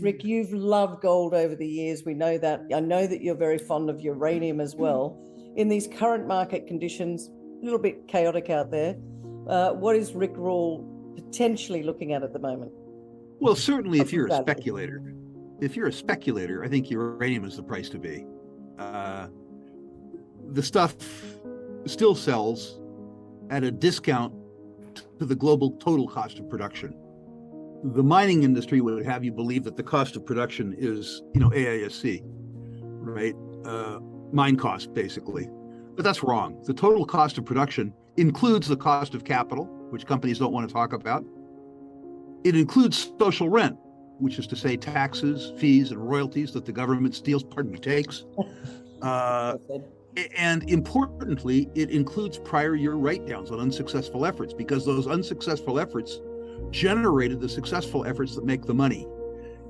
Rick, you've loved gold over the years. We know that. I know that you're very fond of uranium as well. In these current market conditions, a little bit chaotic out there, what is Rick Rule potentially looking at the moment? Well, certainly if you're a Value. speculator, I think uranium is the price to be. The stuff still sells at a discount to the global total cost of production. The mining industry would have you believe that the cost of production is, AISC, right? Mine cost, basically. But that's wrong. The total cost of production includes the cost of capital, which companies don't want to talk about. It includes social rent, which is to say taxes, fees, and royalties that the government takes. And importantly, it includes prior year write-downs on unsuccessful efforts, because those unsuccessful efforts generated the successful efforts that make the money.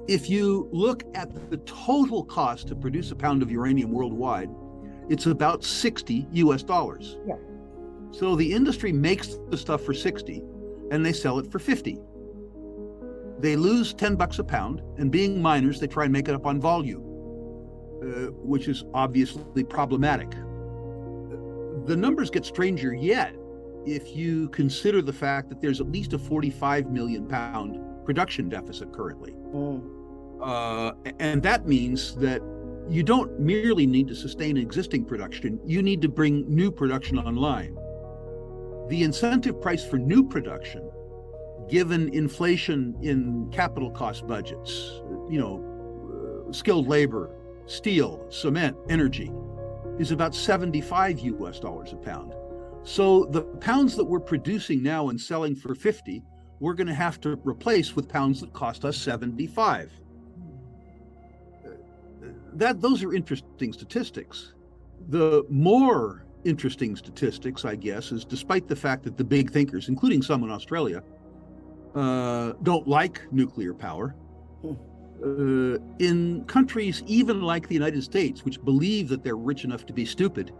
If you look at the total cost to produce a pound of uranium worldwide, it's about $60 US. Yeah. So the industry makes the stuff for 60 and they sell it for 50. They lose 10 bucks a pound, and being miners, they try and make it up on volume, which is obviously problematic. The numbers get stranger yet if you consider the fact that there's at least a 45 million pound production deficit currently. And that means that you don't merely need to sustain existing production, you need to bring new production online. The incentive price for new production, given inflation in capital cost budgets, skilled labor, steel, cement, energy, is about $75 US a pound. So the pounds that we're producing now and selling for 50, we're going to have to replace with pounds that cost us 75. Those are interesting statistics. The more interesting statistics, I guess, is despite the fact that the big thinkers, including some in Australia, don't like nuclear power, in countries even like the United States, which believe that they're rich enough to be stupid,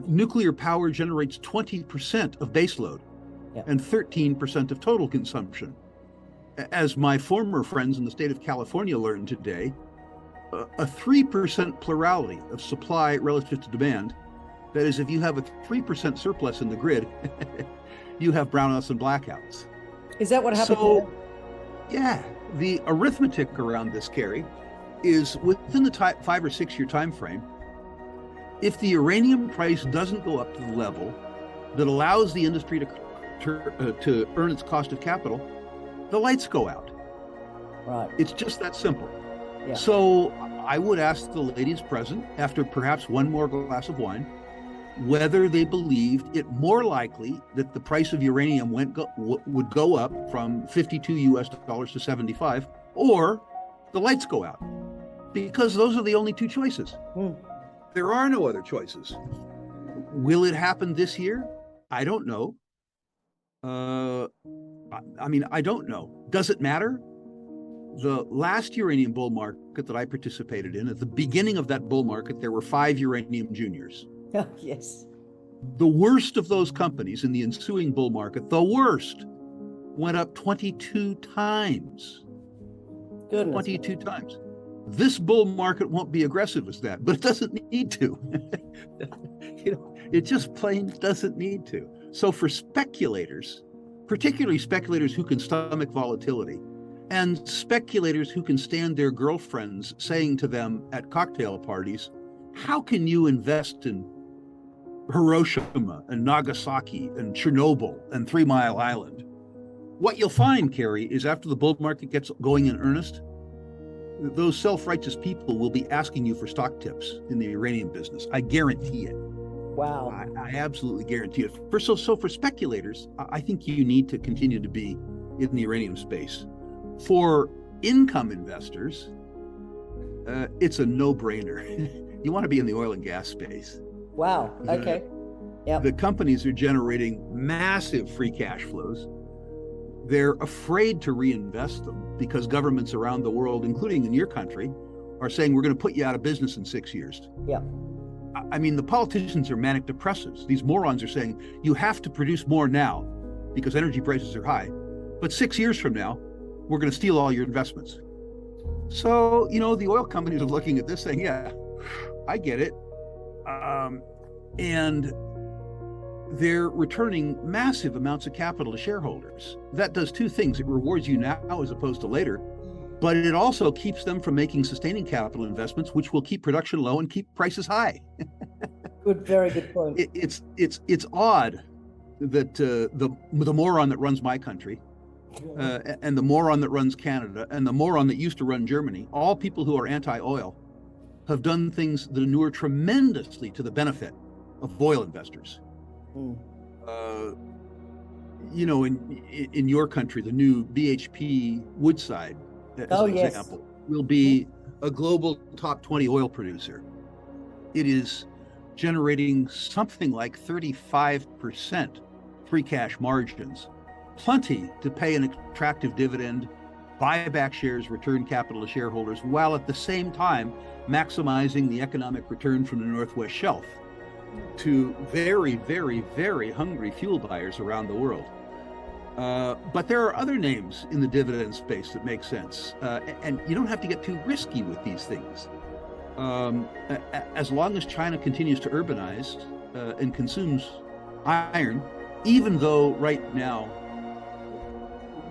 nuclear power generates 20% of baseload and 13% of total consumption. As my former friends in the state of California learned today, a 3% plurality of supply relative to demand. That is, if you have a 3% surplus in the grid, you have brownouts and blackouts. Is that what happened? So, yeah, the arithmetic around this, Carrie, is within the 5 or 6 year time frame. If the uranium price doesn't go up to the level that allows the industry to earn its cost of capital, the lights go out. Right. It's just that simple. Yeah. So I would ask the ladies present, after perhaps one more glass of wine, whether they believed it more likely that the price of uranium would go up from 52 US dollars to 75, or the lights go out, because those are the only two choices. There are no other choices. Will it happen this year? I don't know. I don't know. Does it matter? The last uranium bull market that I participated in, at the beginning of that bull market, there were 5 uranium juniors. Oh, yes. The worst of those companies in the ensuing bull market, the worst, went up 22 times. Goodness. 22 times. This bull market won't be aggressive as that, but it doesn't need to. It just plain doesn't need to. So for speculators, particularly speculators who can stomach volatility, and speculators who can stand their girlfriends saying to them at cocktail parties, how can you invest in Hiroshima and Nagasaki and Chernobyl and 3 Mile Island? What you'll find, Carrie, is after the bull market gets going in earnest, those self-righteous people will be asking you for stock tips in the uranium business. I guarantee it. Wow. I absolutely guarantee it. So for speculators, I think you need to continue to be in the uranium space. For income investors, it's a no-brainer. You want to be in the oil and gas space. Wow. Okay. Yeah. The companies are generating massive free cash flows. They're afraid to reinvest them because governments around the world, including in your country, are saying we're going to put you out of business in 6 years. Yeah. I mean, the politicians are manic depressives. These morons are saying you have to produce more now because energy prices are high. But 6 years from now, we're going to steal all your investments. So, the oil companies are looking at this saying, yeah, I get it. And they're returning massive amounts of capital to shareholders. That does two things. It rewards you now as opposed to later, but it also keeps them from making sustaining capital investments, which will keep production low and keep prices high. Very good point. It's odd that the moron that runs my country, and the moron that runs Canada, and the moron that used to run Germany, all people who are anti-oil, have done things that inure tremendously to the benefit of oil investors. In your country, the new BHP Woodside, as an example, will be a global top 20 oil producer. It is generating something like 35% free cash margins, plenty to pay an attractive dividend, buy back shares, return capital to shareholders, while at the same time maximizing the economic return from the Northwest Shelf to very, very, very hungry fuel buyers around the world. But there are other names in the dividend space that make sense. And you don't have to get too risky with these things. As long as China continues to urbanize and consumes iron, even though right now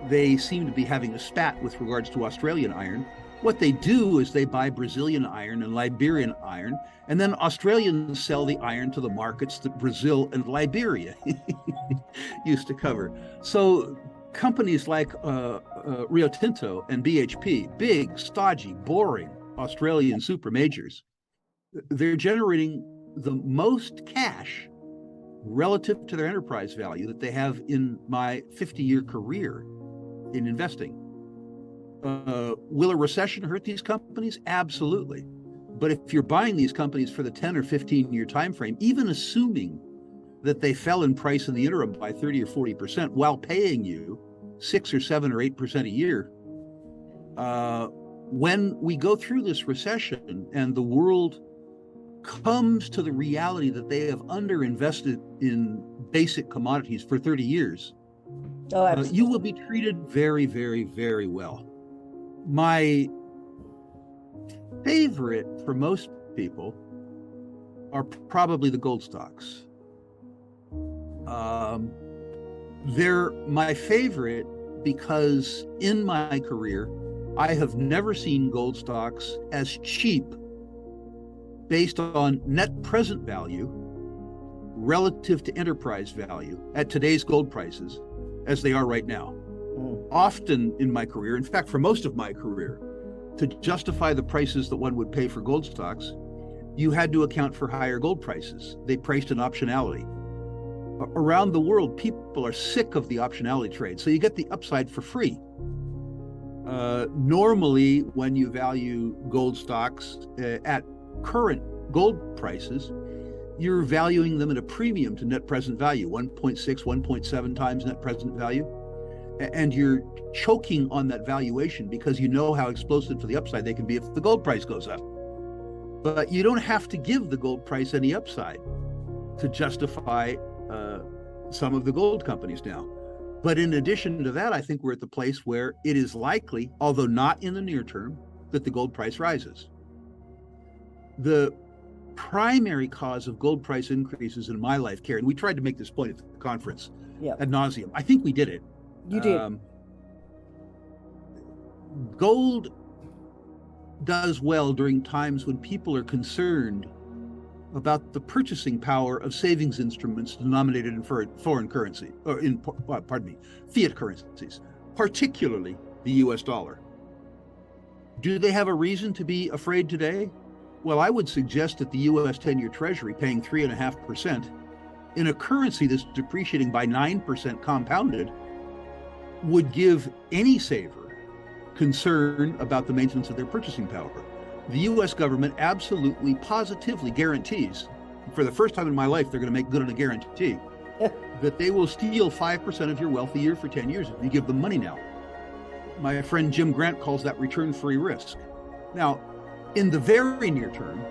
they seem to be having a spat with regards to Australian iron, what they do is they buy Brazilian iron and Liberian iron, and then Australians sell the iron to the markets that Brazil and Liberia used to cover. So companies like Rio Tinto and BHP, big, stodgy, boring Australian super majors, they're generating the most cash relative to their enterprise value that they have in my 50-year career in investing. Will a recession hurt these companies? Absolutely. But if you're buying these companies for the 10 or 15-year time frame, even assuming that they fell in price in the interim by 30 or 40% while paying you 6 or 7 or 8% a year, when we go through this recession and the world comes to the reality that they have underinvested in basic commodities for 30 years, you will be treated very, very, very well. My favorite for most people are probably the gold stocks. They're my favorite because in my career, I have never seen gold stocks as cheap based on net present value relative to enterprise value at today's gold prices as they are right now. Often in my career, in fact, for most of my career, to justify the prices that one would pay for gold stocks, you had to account for higher gold prices. They priced an optionality. Around the world, people are sick of the optionality trade, so you get the upside for free. Normally, when you value gold stocks at current gold prices, you're valuing them at a premium to net present value, 1.6, 1.7 times net present value. And you're choking on that valuation because you know how explosive to the upside they can be if the gold price goes up. But you don't have to give the gold price any upside to justify some of the gold companies now. But in addition to that, I think we're at the place where it is likely, although not in the near term, that the gold price rises. The primary cause of gold price increases in my life, Karen, we tried to make this point at the conference ad nauseum. I think we did it. You did. Gold does well during times when people are concerned about the purchasing power of savings instruments denominated in foreign currency, or in, fiat currencies, particularly the US dollar. Do they have a reason to be afraid today? Well, I would suggest that the US 10-year Treasury paying 3.5% in a currency that's depreciating by 9% compounded would give any saver concern about the maintenance of their purchasing power. The US government absolutely, positively guarantees, for the first time in my life, they're going to make good on a guarantee, that they will steal 5% of your wealth a year for 10 years if you give them money now. My friend Jim Grant calls that return-free risk. Now, in the very near term,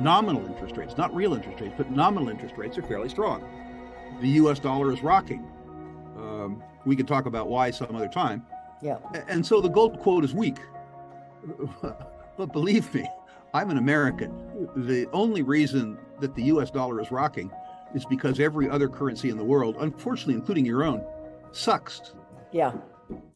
nominal interest rates, not real interest rates, but nominal interest rates are fairly strong. The US dollar is rocking. We could talk about why some other time. Yeah. And so the gold quote is weak. But believe me, I'm an American. The only reason that the US dollar is rocking is because every other currency in the world, unfortunately, including your own, sucks. Yeah.